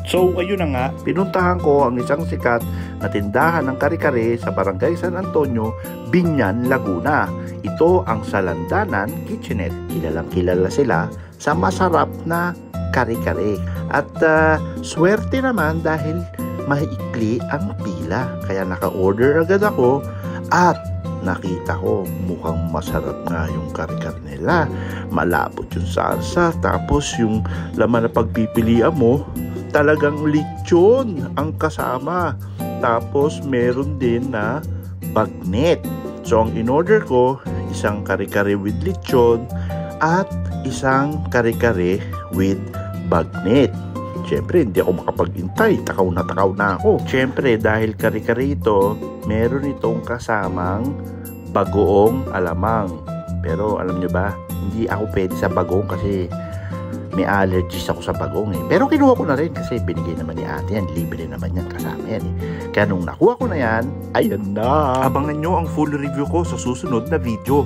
So ayun na nga, pinuntahan ko ang isang sikat na tindahan ng kare-kare sa Barangay San Antonio, Biñan, Laguna. Ito ang Salandanan Kitchenette. Kilalang kilala sila sa masarap na kare-kare. At swerte naman dahil maikli ang pila. Kaya naka-order agad ako at nakita ko mukhang masarap nga yung kare-kare nila. Malapot yung salsa, tapos yung laman na pagpipilian mo, talagang lechon ang kasama. Tapos meron din na bagnet. So ang in-order ko, isang kare-kare with lechon at isang kare-kare with bagnet. Siyempre, hindi ako makapag-intay. Takaw na ako. Siyempre, dahil kare-kare ito, meron itong kasamang bagoong alamang. Pero alam nyo ba, hindi ako pwede sa bagoong kasi may allergies ako sa bagoong eh. Pero kinuha ko na rin kasi binigay naman ni ate yan. Libre naman yan, kasama yan eh. Kaya nung nakuha ko na yan, ayan na. Abangan nyo ang full review ko sa susunod na video.